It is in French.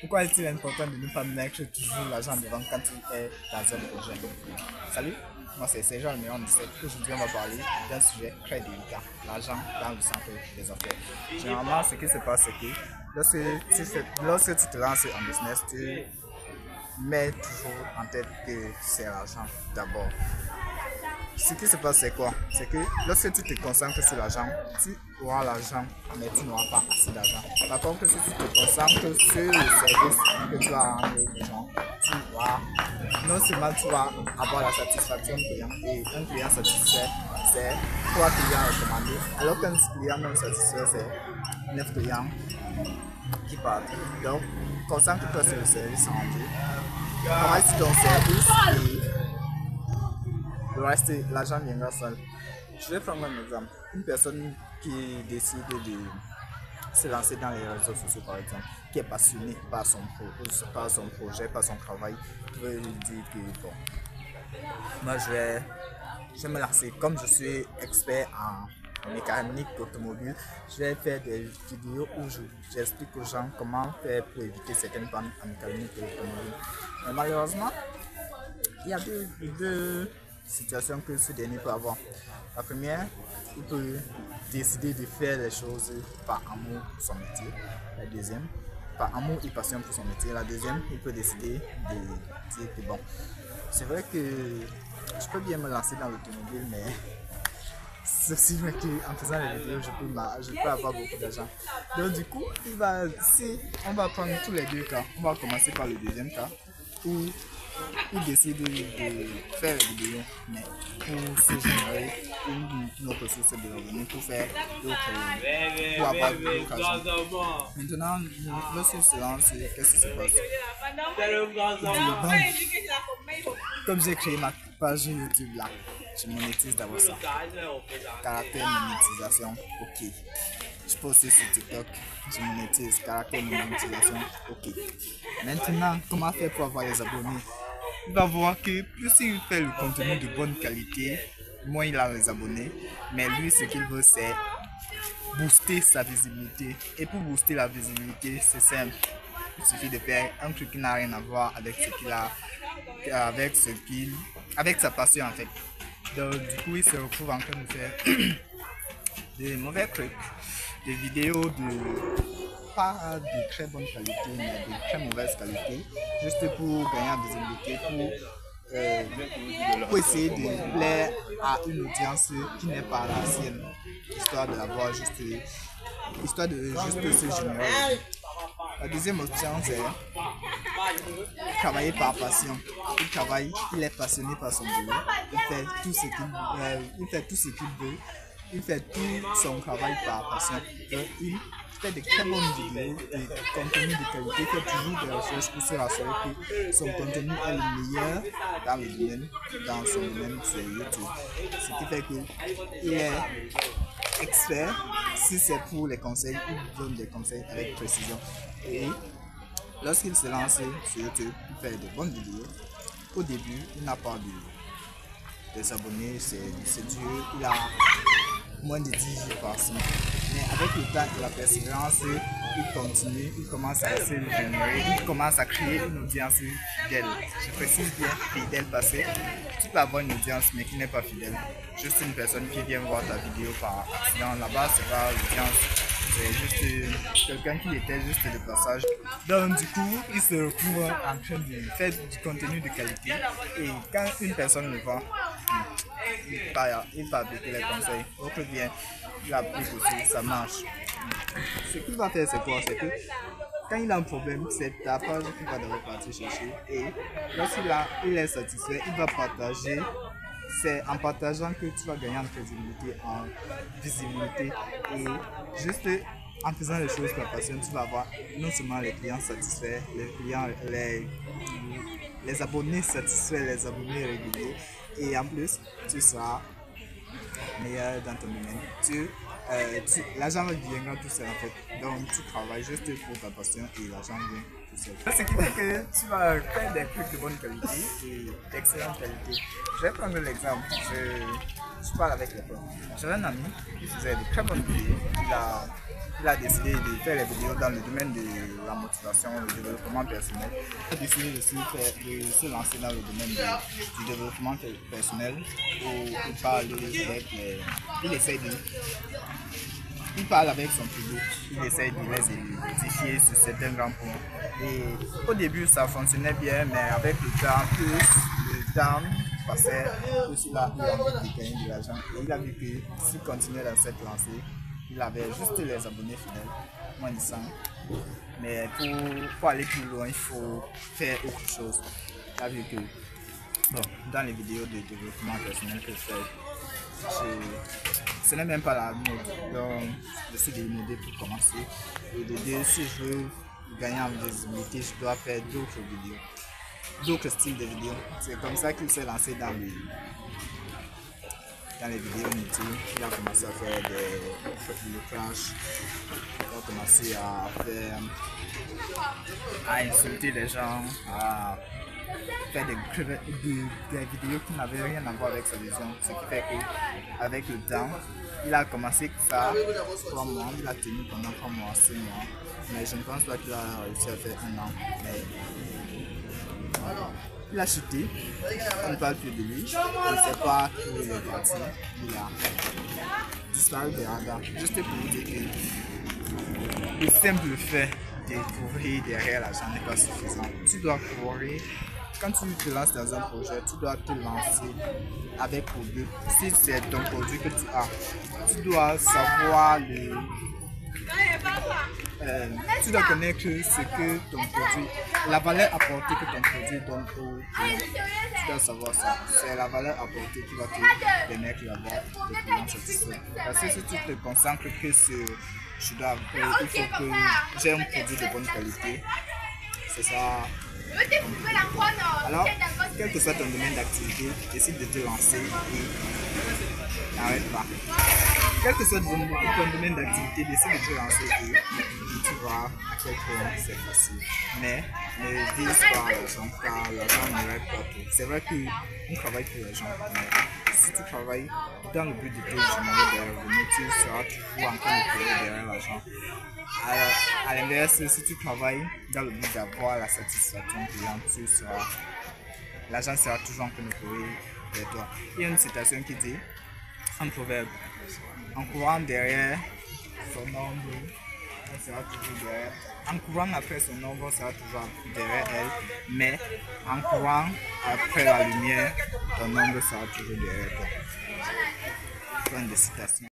Pourquoi est-il important de ne pas mettre toujours l'argent devant quand il est dans un projet? Salut, moi c'est Sergent numéro 17. Aujourd'hui, on va parler d'un sujet très délicat, l'argent dans le centre des affaires. Généralement, ce qui se passe, c'est que lorsque tu te lances en business, tu mets toujours en tête que c'est l'argent d'abord. Ce qui se passe, c'est quoi? C'est que lorsque tu te concentres sur l'argent, tu auras l'argent, mais tu n'auras pas assez d'argent. Par contre, si tu te concentres sur le service que tu vas rendre aux gens, tu vas, non seulement tu vas avoir la satisfaction client, et un client satisfait, c'est 3 clients recommandés, alors qu'un client non satisfait, c'est 9 clients qui partent. Donc, concentre-toi sur le service rendu, travaille sur ton service et le reste, l'argent viendra seul. Je vais prendre un exemple. Une personne qui décide de se lancer dans les réseaux sociaux, par exemple, qui est passionnée par son projet, par son travail, veut lui dire que bon, moi je vais me lancer. Comme je suis expert en mécanique automobile, je vais faire des vidéos où j'explique aux gens comment faire pour éviter certaines pannes en mécanique automobile. Mais malheureusement, il y a deux situations que ce dernier peut avoir. La première, il peut décider de faire les choses par amour pour son métier. La deuxième, par amour et passion pour son métier. La deuxième, il peut décider de dire que bon, c'est vrai que je peux bien me lancer dans l'automobile, mais c'est aussi vrai qu'en faisant les vidéos, je peux avoir beaucoup d'argent. Donc du coup, si on va prendre tous les deux cas, on va commencer par le deuxième cas, où il décide de faire les vidéos, mais pour se générer une autre source de revenus, pour faire pour avoir d'autres argent. Maintenant, lorsqu'il se lance, qu'est-ce qui se passe? Comme j'ai créé ma page YouTube là, je monétise d'abord ça. Caractère monétisation, ok. Je peux aussi sur TikTok, je monétise. Caractère monétisation, ok. Maintenant, comment faire pour avoir les abonnés? Il va voir que plus il fait le contenu de bonne qualité, moins il a les abonnés. Mais lui, ce qu'il veut, c'est booster sa visibilité. Et pour booster la visibilité, c'est simple. Il suffit de faire un truc qui n'a rien à voir avec ce qu'il a, avec sa passion en fait. Donc du coup, il se retrouve en train de faire des mauvais trucs, des vidéos pas de très bonne qualité, mais de très mauvaise qualité, juste pour gagner en visibilité, pour essayer de plaire à une audience qui n'est pas la sienne, histoire de l'avoir histoire de juste se générer. La deuxième option, c'est travailler par passion. Il est passionné par son boulot, il fait tout ce qu'il veut, il fait tout son travail par passion. Donc, il fait de très bonnes vidéos, de contenu de qualité, il fait toujours des recherches pour se rassurer que son contenu est le meilleur dans le domaine, dans son domaine sur YouTube. Ce qui fait qu'il est expert. Si c'est pour les conseils, il donne des conseils avec précision. Et lorsqu'il se lance sur YouTube, il fait de bonnes vidéos. Au début, il n'a pas des abonnés, c'est dur, il a moins de 10 jours par semaine. Mais avec le temps et la persévérance, il continue, il commence à se générer, il commence à créer une audience fidèle. Je précise bien fidèle parce que tu peux avoir une audience mais qui n'est pas fidèle. Juste une personne qui vient voir ta vidéo par accident, là-bas c'est pas l'audience. C'est juste quelqu'un qui était juste de passage. Donc du coup, il se retrouve en train de faire du contenu de qualité. Et quand une personne le voit, il va appliquer les conseils. Autre bien, il applique aussi, ça marche. Ce qu'il va faire, c'est quoi? C'est que quand il a un problème, c'est ta page qu'il va devoir partir chercher. Et lorsqu'il est satisfait, il va partager. C'est en partageant que tu vas gagner en crédibilité, en visibilité. Et juste en faisant les choses par passion, tu vas avoir non seulement les clients satisfaits, les abonnés satisfaits, les abonnés réguliers. Et en plus, tu seras meilleur dans ton domaine. L'argent viendra tout seul en fait. Donc tu travailles juste pour ta passion et l'argent vient tout seul. Ce qui fait que tu vas faire des trucs de bonne qualité et d'excellente qualité. Je vais prendre l'exemple. Je parle avec les potes. J'avais un ami qui faisait de très bonnes vidéos. il a décidé de faire les vidéos dans le domaine de la motivation, le développement personnel. Il a décidé de se lancer dans le domaine du développement personnel où il parle avec il parle avec son public, il essaie de les édifier sur certains grands points. Et au début, ça fonctionnait bien, mais avec le temps passait, plus il a eu envie de gagner de l'argent. Et il a vu que s'il continuait dans cette lancée, il avait juste les abonnés fidèles, moins de 100. Mais pour aller plus loin, il faut faire autre chose. Il a vu que bon, dans les vidéos de développement personnel que je fais, ce n'est même pas la mode, donc j'essaie de m'aider pour commencer. Et de dire, si je veux gagner en visibilité, je dois faire d'autres vidéos, d'autres styles de vidéos. C'est comme ça qu'il s'est lancé dans les vidéos YouTube. Il a commencé à faire le crash, il a commencé à insulter les gens, à faire des vidéos qui n'avaient rien à voir avec sa vision. Ce qui fait qu'avec le temps, il a commencé ça 3 mois, il a tenu pendant 3 mois, 6 mois, mais je ne pense pas qu'il a réussi à faire 1 an. Mais il a chuté, on ne parle plus de lui, on ne sait pas où il est parti, il a disparu des radars. Juste pour vous dire que le simple fait de courir derrière l'argent n'est pas suffisant. Tu dois courir. Quand tu te lances dans un projet, tu dois te lancer avec pour but. Si c'est ton produit que tu as, tu dois savoir tu dois connaître ce que ton produit, la valeur apportée que ton produit donne au client. Tu dois savoir ça. C'est la valeur apportée qui va te permettre d'avoir des clients satisfaits. Parce que si tu te concentres que sur il faut que j'ai un produit de bonne qualité, c'est ça. Alors, quel que soit ton domaine d'activité, décide de te lancer et n'arrête pas. Quel que soit ton domaine d'activité, décide de te lancer et tu vois à quel point c'est facile. Mais ne vise pas l'argent, car l'argent ne règle pas tout. C'est vrai qu'on travaille pour l'argent, mais si tu travailles dans le but de te générer des revenus, tu seras toujours en train de courir derrière l'argent. À l'inverse, si tu travailles dans le but d'avoir la satisfaction cliente, l'argent sera toujours en train de courir vers toi. Il y a une citation qui dit, un proverbe, en courant derrière son ombre, on sera toujours derrière. En courant après son ombre, on sera toujours derrière elle, mais en courant après la lumière, ton ombre sera toujours derrière toi. Fin de citation.